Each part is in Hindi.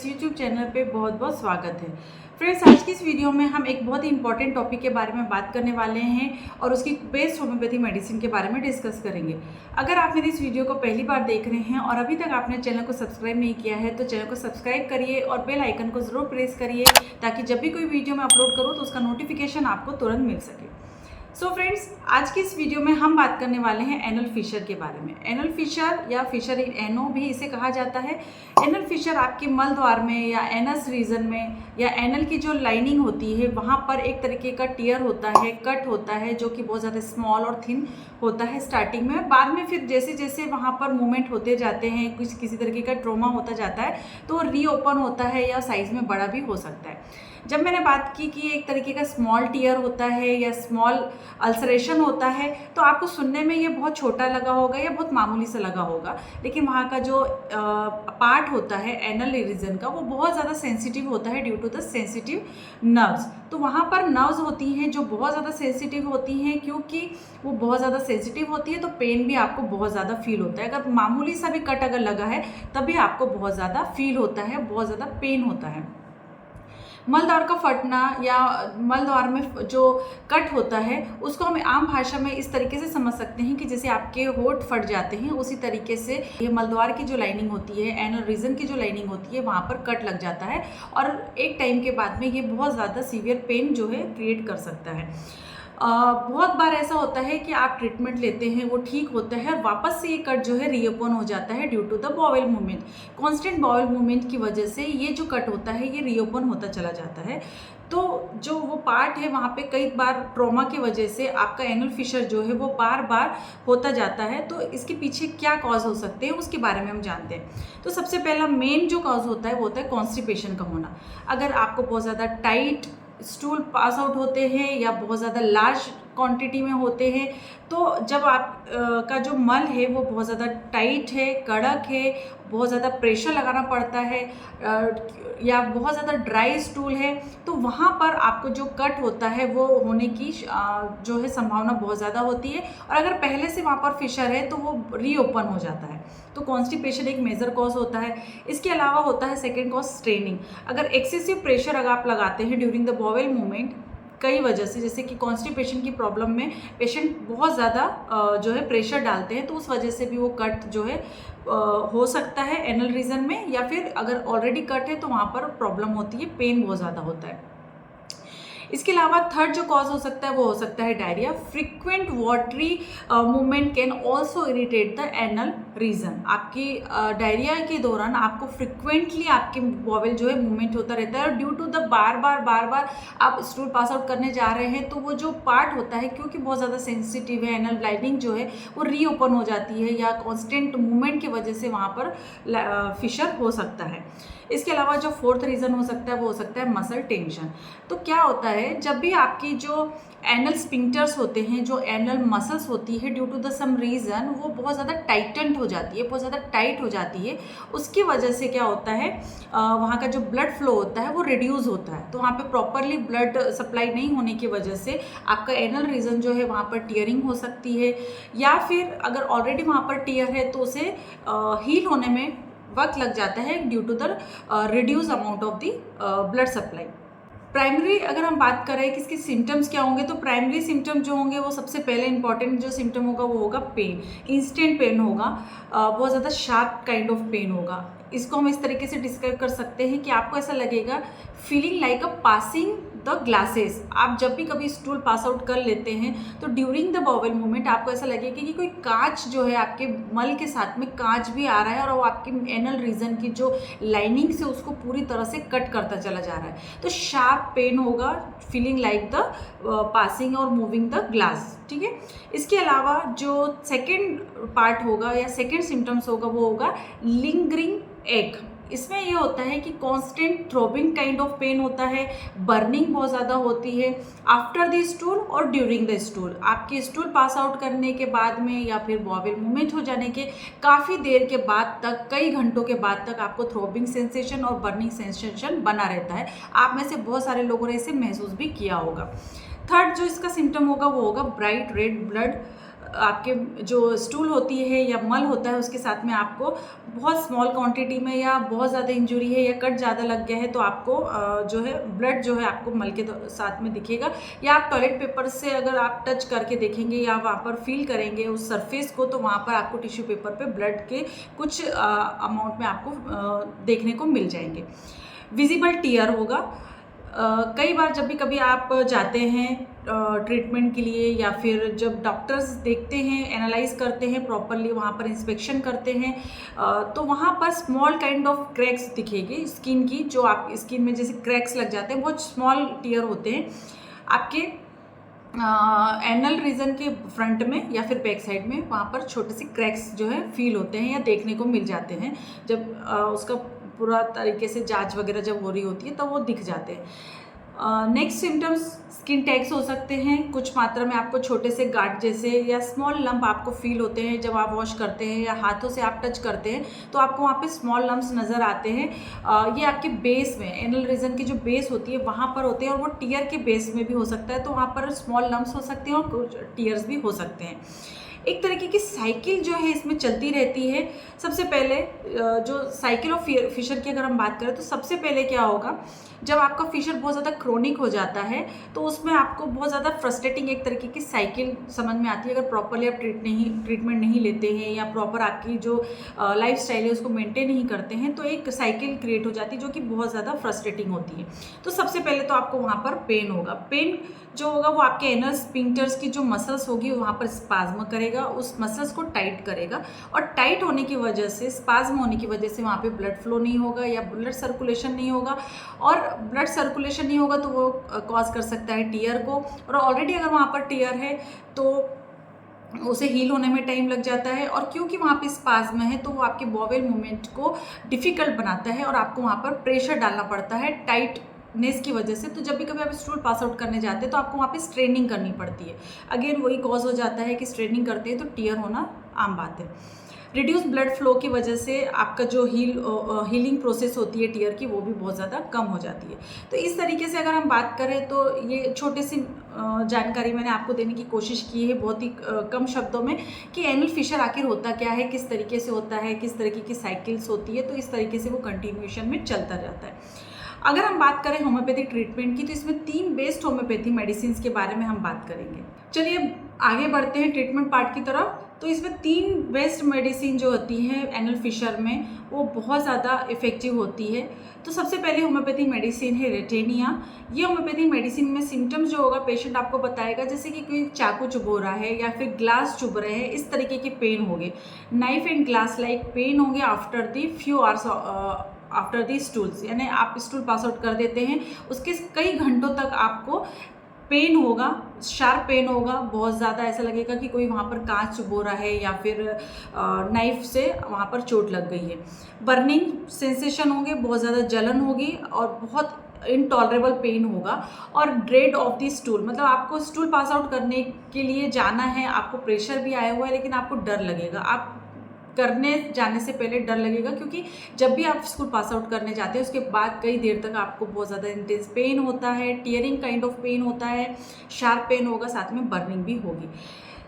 इस यूट्यूब चैनल पे बहुत बहुत स्वागत है। फ्रेंड्स, आज की इस वीडियो में हम एक बहुत ही इंपॉर्टेंट टॉपिक के बारे में बात करने वाले हैं और उसकी बेस्ड होम्योपैथी मेडिसिन के बारे में डिस्कस करेंगे। अगर आप मेरी इस वीडियो को पहली बार देख रहे हैं और अभी तक आपने चैनल को सब्सक्राइब नहीं किया है तो चैनल को सब्सक्राइब करिए और बेल आइकन को ज़रूर प्रेस करिए ताकि जब भी कोई वीडियो मैं अपलोड करूँ तो उसका नोटिफिकेशन आपको तुरंत मिल सके। सो फ्रेंड्स, आज की इस वीडियो में हम बात करने वाले हैं एनल फिशर के बारे में। एनल फिशर या फिशर इन एनो भी इसे कहा जाता है। एनल फिशर आपके मल द्वार में या एनस रीजन में या एनल की जो लाइनिंग होती है वहाँ पर एक तरीके का टीयर होता है, कट होता है जो कि बहुत ज़्यादा स्मॉल और थिन होता है स्टार्टिंग में। बाद में फिर जैसे जैसे वहाँ पर मूवमेंट होते जाते हैं, किसी तरीके का ट्रोमा होता जाता है तो रीओपन होता है या साइज़ में बड़ा भी हो सकता है। जब मैंने बात की कि एक तरीके का स्मॉल टीयर होता है या स्मॉल अल्सरेशन होता है तो आपको सुनने में ये बहुत छोटा लगा होगा या बहुत मामूली सा लगा होगा, लेकिन वहाँ का जो पार्ट होता है एनल रीजन का वो बहुत ज़्यादा सेंसिटिव होता है due to the sensitive nerves. तो वहाँ पर नर्व्स होती हैं जो बहुत ज़्यादा सेंसिटिव होती हैं। क्योंकि वो बहुत ज़्यादा सेंसिटिव होती है तो पेन भी आपको बहुत ज़्यादा फील होता है। अगर मामूली सा भी कट अगर लगा है तभी आपको बहुत ज़्यादा फील होता है, बहुत ज़्यादा पेन होता है। मलद्वार का फटना या मलद्वार में जो कट होता है उसको हम आम भाषा में इस तरीके से समझ सकते हैं कि जैसे आपके होंठ फट जाते हैं उसी तरीके से ये मलद्वार की जो लाइनिंग होती है, एनल रीजन की जो लाइनिंग होती है वहाँ पर कट लग जाता है और एक टाइम के बाद में ये बहुत ज़्यादा सीवियर पेन जो है क्रिएट कर सकता है। बहुत बार ऐसा होता है कि आप ट्रीटमेंट लेते हैं, वो ठीक होता है और वापस से ये कट जो है रीओपन हो जाता है due to the bowel movement. Constant bowel movement की वजह से ये जो कट होता है ये रीओपन होता चला जाता है। तो जो वो पार्ट है वहाँ पे कई बार ट्रॉमा की वजह से आपका एनल फिशर जो है वो बार बार होता जाता है। तो इसके पीछे क्या कॉज हो सकते हैं उसके बारे में हम जानते हैं। तो सबसे पहला मेन जो कॉज होता है वो होता है कॉन्स्टिपेशन का होना। अगर आपको बहुत ज़्यादा टाइट स्टूल पास आउट होते हैं या बहुत ज़्यादा लार्ज क्वांटिटी में होते हैं तो जब आप का जो मल है वो बहुत ज़्यादा टाइट है, कड़क है, बहुत ज़्यादा प्रेशर लगाना पड़ता है या बहुत ज़्यादा ड्राई स्टूल है तो वहाँ पर आपको जो कट होता है वो होने की जो है संभावना बहुत ज़्यादा होती है। और अगर पहले से वहाँ पर फिशर है तो वो रीओपन हो जाता है। तो कॉन्स्टिपेशन एक मेजर कॉज होता है। इसके अलावा होता है सेकेंड कॉज स्ट्रेनिंग। अगर एक्सेसिव प्रेशर अगर आप लगाते हैं ड्यूरिंग द बॉवेल मूवमेंट कई वजह से, जैसे कि कॉन्स्टिपेशन की प्रॉब्लम में पेशेंट बहुत ज़्यादा जो है प्रेशर डालते हैं तो उस वजह से भी वो कट जो है हो सकता है एनल रीजन में, या फिर अगर ऑलरेडी कट है तो वहाँ पर प्रॉब्लम होती है, पेन बहुत ज़्यादा होता है। इसके अलावा थर्ड जो कॉज हो सकता है वो हो सकता है diarrhoea. Frequent watery movement can also irritate the anal reason. आपकी डायरिया के दौरान आपको फ्रिक्वेंटली आपके बॉवेल जो है मूवमेंट होता रहता है और ड्यू टू द बार बार आप स्टूल पास आउट करने जा रहे हैं तो वो जो पार्ट होता है क्योंकि बहुत ज़्यादा सेंसिटिव है, एनल लाइनिंग जो है वो रीओपन हो जाती है या कॉन्स्टेंट मूवमेंट की वजह से वहाँ पर फिशर हो सकता है। इसके अलावा जो फोर्थ रीज़न हो सकता है वो हो सकता है मसल टेंशन। तो क्या होता है जब भी आपकी जो एनल स्पिंक्टर्स होते हैं, जो एनल मसल्स होती है due to the some reason वो बहुत ज़्यादा टाइटेंड हो जाती है, बहुत ज़्यादा टाइट हो जाती है, उसकी वजह से क्या होता है वहाँ का जो ब्लड फ्लो होता है वो रिड्यूस होता है। तो वहाँ पे प्रॉपरली ब्लड सप्लाई नहीं होने की वजह से आपका एनल रीजन जो है वहाँ पर टीयरिंग हो सकती है, या फिर अगर ऑलरेडी वहाँ पर टीयर है तो उसे हील होने में वक्त लग जाता है due to the reduce amount of the blood supply. Primary अगर हम बात करें कि इसके सिम्टम्स क्या होंगे तो प्राइमरी सिम्टम जो होंगे वो सबसे पहले इंपॉर्टेंट जो सिम्टम होगा वो होगा पेन। इंस्टेंट पेन होगा, बहुत ज़्यादा शार्प काइंड ऑफ पेन होगा। इसको हम इस तरीके से डिस्क्राइब कर सकते हैं कि आपको ऐसा लगेगा feeling like a passing the glasses. आप जब भी कभी स्टूल पास आउट कर लेते हैं तो ड्यूरिंग द बॉवेल मूवमेंट आपको ऐसा लगेगा कि कोई कांच जो है आपके मल के साथ में कांच भी आ रहा है और वो आपके एनल रीजन की जो लाइनिंग से उसको पूरी तरह से कट करता चला जा रहा है। तो शार्प पेन होगा, फीलिंग लाइक द पासिंग और मूविंग द ग्लास। ठीक है। इसके अलावा जो सेकेंड पार्ट होगा या सेकेंड सिम्टम्स होगा वो होगा लिंगरिंग एक। इसमें ये होता है कि constant throbbing kind of pain होता है, बर्निंग बहुत ज़्यादा होती है आफ्टर द स्टूल और ड्यूरिंग द स्टूल। आपके स्टूल पास आउट करने के बाद में या फिर बॉवेल मूवमेंट हो जाने के काफ़ी देर के बाद तक, कई घंटों के बाद तक आपको थ्रोबिंग सेंसेशन और बर्निंग सेंसेशन बना रहता है। आप में से बहुत सारे लोगों ने इसे महसूस भी किया होगा। थर्ड जो इसका सिम्टम होगा वो होगा ब्राइट रेड ब्लड आपके जो स्टूल होती है या मल होता है उसके साथ में आपको बहुत स्मॉल क्वांटिटी में या बहुत ज़्यादा इंजरी है या कट ज़्यादा लग गया है तो आपको जो है ब्लड जो है आपको मल के साथ में दिखेगा, या आप टॉयलेट पेपर से अगर आप टच करके देखेंगे या वहाँ पर फील करेंगे उस सरफेस को तो वहाँ पर आपको टिश्यू पेपर पे ब्लड के कुछ अमाउंट में आपको देखने को मिल जाएंगे। विजिबल टीयर होगा। कई बार जब भी कभी आप जाते हैं ट्रीटमेंट के लिए या फिर जब डॉक्टर्स देखते हैं, एनालाइज करते हैं प्रॉपरली, वहाँ पर इंस्पेक्शन करते हैं तो वहाँ पर स्मॉल काइंड ऑफ क्रैक्स दिखेगी स्किन की, जो आप स्किन में जैसे क्रैक्स लग जाते हैं, बहुत स्मॉल टीयर होते हैं आपके एनल रीजन के फ्रंट में या फिर बैक साइड में, वहाँ पर छोटे से क्रैक्स जो है फील होते हैं या देखने को मिल जाते हैं। जब उसका पूरा तरीके से जांच वगैरह जब हो रही होती है तो वो दिख जाते हैं। नेक्स्ट सिम्टम्स स्किन टैग्स हो सकते हैं, कुछ मात्रा में आपको छोटे से गांठ जैसे या स्मॉल लंप आपको फील होते हैं जब आप वॉश करते हैं या हाथों से आप टच करते हैं तो आपको वहाँ पे स्मॉल लंप्स नज़र आते हैं। ये आपके बेस में, एनल रीजन की जो बेस होती है वहाँ पर होते हैं और वो टीयर के बेस में भी हो सकता है, तो वहाँ पर स्मॉल लंप्स हो सकते हैं और कुछ टीयर्स भी हो सकते हैं। एक तरीके की साइकिल जो है इसमें चलती रहती है। सबसे पहले जो साइकिल ऑफ फिशर की अगर हम बात करें तो सबसे पहले क्या होगा, जब आपका फिशर बहुत ज़्यादा क्रोनिक हो जाता है तो उसमें आपको बहुत ज़्यादा फ्रस्ट्रेटिंग एक तरीके की साइकिल समझ में आती है। अगर प्रॉपरली आप ट्रीटमेंट नहीं लेते हैं या प्रॉपर आपकी जो लाइफ स्टाइल है उसको मेंटेन नहीं करते हैं तो एक साइकिल क्रिएट हो जाती है जो कि बहुत ज़्यादा फ्रस्ट्रेटिंग होती है। तो सबसे पहले तो आपको वहाँ पर पेन होगा। पेन जो होगा वो आपके एनल स्फिंक्टर्स की जो मसल्स होगी वहाँ पर स्पाज्म करेगा, उस मसल्स को टाइट करेगा और टाइट होने की वजह से, स्पाज्म होने की वजह से वहाँ पे ब्लड फ्लो नहीं होगा या ब्लड सर्कुलेशन नहीं होगा, और ब्लड सर्कुलेशन नहीं होगा तो वो कॉज कर सकता है टीयर को, और ऑलरेडी अगर वहाँ पर टीयर है तो उसे हील होने में टाइम लग जाता है, और क्योंकि वहाँ पे स्पाज्म है तो वो आपके बॉवेल मूवमेंट को डिफ़िकल्ट बनाता है और आपको वहाँ पर प्रेशर डालना पड़ता है टाइटनेस की वजह से। तो जब भी कभी आप स्टूल पास आउट करने जाते हैं तो आपको वहाँ पे स्ट्रेनिंग करनी पड़ती है। अगेन वही कॉज हो जाता है कि स्ट्रेनिंग करते हैं तो टीयर होना आम बात है। रिड्यूस ब्लड फ्लो की वजह से आपका जो हीलिंग प्रोसेस होती है टीयर की वो भी बहुत ज़्यादा कम हो जाती है। तो इस तरीके से अगर हम बात करें तो ये छोटी सी जानकारी मैंने आपको देने की कोशिश की है बहुत ही कम शब्दों में कि एनल फिशर आखिर होता क्या है, किस तरीके से होता है, किस तरीके की साइकिल्स होती है। तो इस तरीके से वो कंटिन्यूएशन में चलता रहता है। अगर हम बात करें होम्योपैथिक ट्रीटमेंट की तो इसमें 3 बेस्ट होम्योपैथी मेडिसिन के बारे में हम बात करेंगे। चलिए आगे बढ़ते हैं ट्रीटमेंट पार्ट की तरफ। तो इसमें 3 बेस्ट मेडिसिन जो होती हैं एनल फिशर में वो बहुत ज़्यादा इफ़ेक्टिव होती है। तो सबसे पहले होम्योपैथी मेडिसिन है रेटेनिया। ये होम्योपैथी मेडिसिन में सिम्टम्स जो होगा पेशेंट आपको बताएगा जैसे कि कोई चाकू चुभो रहा है या फिर ग्लास चुभ रहे हैं, इस तरीके के पेन होंगे, knife and glass like pain होंगे after the few hours after the stools, यानी आप स्टूल पास आउट कर देते हैं उसके कई घंटों तक आपको पेन होगा, शार्प पेन होगा, बहुत ज़्यादा ऐसा लगेगा कि कोई वहाँ पर कांच चुभो रहा है या फिर नाइफ से वहाँ पर चोट लग गई है। बर्निंग सेंसेशन होंगे, बहुत ज़्यादा जलन होगी और बहुत इनटॉलरेबल पेन होगा। और ड्रेड ऑफ द स्टूल, मतलब आपको स्टूल पास आउट करने के लिए जाना है, आपको प्रेशर भी आया हुआ है लेकिन आपको डर लगेगा, आप करने जाने से पहले डर लगेगा क्योंकि जब भी आप स्कूल पास आउट करने जाते हैं उसके बाद कई देर तक आपको बहुत ज़्यादा इंटेंस पेन होता है, टीयरिंग काइंड ऑफ पेन होता है, शार्प पेन होगा, साथ में बर्निंग भी होगी।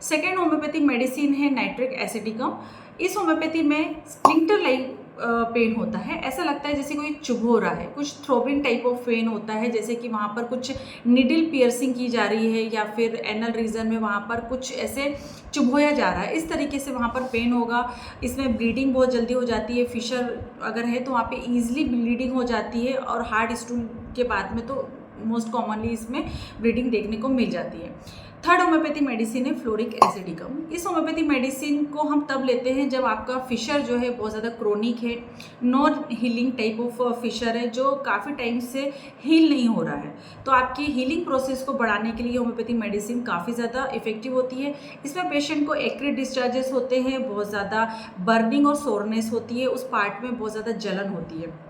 सेकेंड होम्योपैथिक मेडिसिन है नाइट्रिक एसिडिकम। इस होम्योपैथी में स्प्लिंटर लाइक पेन होता है, ऐसा लगता है जैसे कोई चुभो रहा है, कुछ थ्रोबिंग टाइप ऑफ पेन होता है जैसे कि वहाँ पर कुछ निडल पियर्सिंग की जा रही है या फिर एनल रीजन में वहाँ पर कुछ ऐसे चुभोया जा रहा है, इस तरीके से वहाँ पर पेन होगा। इसमें ब्लीडिंग बहुत जल्दी हो जाती है, फिशर अगर है तो वहाँ पे ईजिली ब्लीडिंग हो जाती है और हार्ड स्टूल के बाद में तो मोस्ट कॉमनली इसमें ब्लीडिंग देखने को मिल जाती है। थर्ड होम्योपैथी मेडिसिन है फ्लोरिक एसिडिकम। इस होम्योपैथी मेडिसिन को हम तब लेते हैं जब आपका फिशर जो है बहुत ज़्यादा क्रोनिक है, non healing type of fissure है जो काफ़ी टाइम से हील नहीं हो रहा है, तो आपकी हीलिंग प्रोसेस को बढ़ाने के लिए होम्योपैथी मेडिसिन काफ़ी ज़्यादा इफेक्टिव होती है। इसमें पेशेंट को एक्रेट डिस्चार्जेस होते हैं, बहुत ज़्यादा बर्निंग और सोरनेस होती है, उस पार्ट में बहुत ज़्यादा जलन होती है।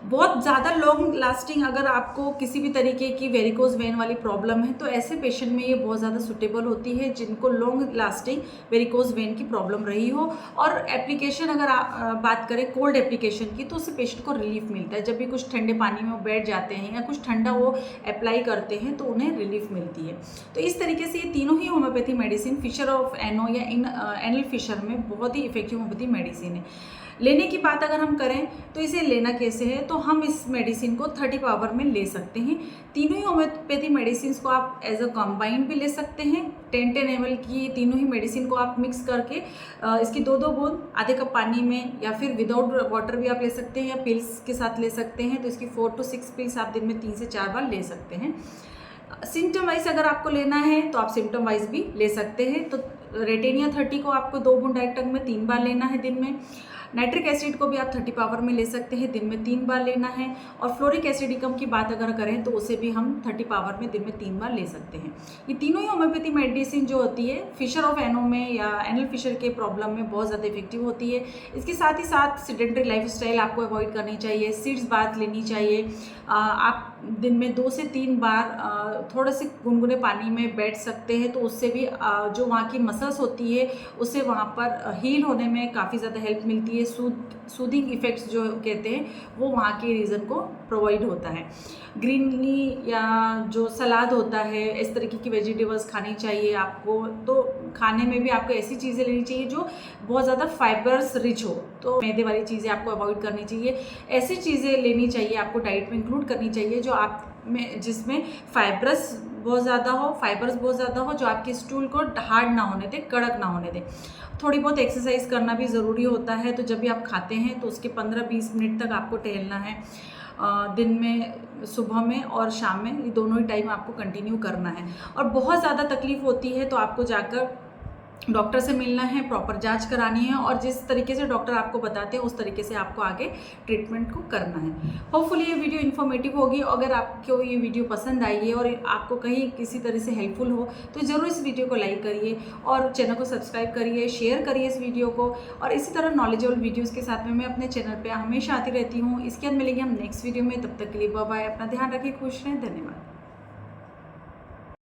बहुत ज़्यादा लॉन्ग लास्टिंग अगर आपको किसी भी तरीके की वेरिकोज वेन वाली प्रॉब्लम है तो ऐसे पेशेंट में ये बहुत ज़्यादा सुटेबल होती है जिनको लॉन्ग लास्टिंग वेरिकोज वेन की प्रॉब्लम रही हो। और एप्लीकेशन अगर आप बात करें कोल्ड एप्लीकेशन की तो उससे पेशेंट को रिलीफ मिलता है। जब भी कुछ ठंडे पानी में वो बैठ जाते हैं या कुछ ठंडा वो अप्लाई करते हैं तो उन्हें रिलीफ मिलती है। तो इस तरीके से ये तीनों ही होम्योपैथी मेडिसिन फिशर ऑफ एनो या एनल फिशर में बहुत ही इफेक्टिव होम्योपैथी मेडिसिन है। लेने की बात अगर हम करें तो इसे लेना कैसे है, तो हम इस मेडिसिन को 30 पावर में ले सकते हैं। तीनों ही होम्योपैथी मेडिसिन को आप एज अ कंबाइंड भी ले सकते हैं। 10-10 ml की तीनों ही मेडिसिन को आप मिक्स करके इसकी 2-2 बूंद आधे कप पानी में या फिर विदाउट वाटर भी आप ले सकते हैं या पिल्स के साथ ले सकते हैं। तो इसकी 4 to 6 पिल्स आप दिन में 3 से 4 बार ले सकते हैं। सिम्टम वाइज अगर आपको लेना है तो आप सिम्टम वाइज भी ले सकते हैं। तो रेटेनिया 30 को आपको 2 बूंद डायरेक्ट टंग में 3 बार लेना है दिन में। नाइट्रिक एसिड को भी आप 30 पावर में ले सकते हैं, दिन में 3 बार लेना है। और फ्लोरिक एसिडिकम की बात अगर करें तो उसे भी हम 30 पावर में दिन में 3 बार ले सकते हैं। ये तीनों ही होम्योपैथी मेडिसिन जो होती है फिशर ऑफ एनो में या एनल फिशर के प्रॉब्लम में बहुत ज़्यादा इफेक्टिव होती है। इसके साथ ही साथ सेडेंटरी लाइफस्टाइल आपको अवॉइड करनी चाहिए, सीड्स बाथ लेनी चाहिए। आप दिन में 2 से 3 बार थोड़े से गुनगुने पानी में बैठ सकते हैं तो उससे भी जो वहाँ की मसल्स होती है उससे वहाँ पर हील होने में काफ़ी ज़्यादा हेल्प मिलती है। सूदिंग इफेक्ट्स जो कहते हैं वो वहाँ के रीजन को प्रोवाइड होता है। ग्रीनली या जो सलाद होता है इस तरीके की वेजिटेबल्स खानी चाहिए आपको। तो खाने में भी आपको ऐसी चीज़ें लेनी चाहिए जो बहुत ज़्यादा फाइबर्स रिच हो। तो मैदे वाली चीज़ें आपको अवॉइड करनी चाहिए। ऐसी चीज़ें लेनी चाहिए, आपको डाइट में इंक्लूड करनी चाहिए जो आप में जिसमें फाइबर्स बहुत ज़्यादा हो, जो आपके स्टूल को हार्ड ना होने दे, कड़क ना होने दे। थोड़ी बहुत एक्सरसाइज करना भी ज़रूरी होता है। तो जब भी आप खाते हैं तो उसके 15-20 मिनट तक आपको टहलना है। दिन में सुबह में और शाम में ये दोनों ही टाइम आपको कंटिन्यू करना है। और बहुत ज़्यादा तकलीफ़ होती है तो आपको जाकर डॉक्टर से मिलना है, प्रॉपर जांच करानी है और जिस तरीके से डॉक्टर आपको बताते हैं उस तरीके से आपको आगे ट्रीटमेंट को करना है। होपफुली ये वीडियो इन्फॉर्मेटिव होगी। अगर आपको ये वीडियो पसंद आई है और आपको कहीं किसी तरह से हेल्पफुल हो तो ज़रूर इस वीडियो को लाइक करिए और चैनल को सब्सक्राइब करिए, शेयर करिए इस वीडियो को। और इसी तरह नॉलेजेबल वीडियोज़ के साथ में मैं अपने चैनल पर हमेशा आती रहती हूँ। इसके बाद मिलेंगे हम नेक्स्ट वीडियो में। तब तक के लिए बाय बाय। अपना ध्यान रखिए, खुश रहें, धन्यवाद।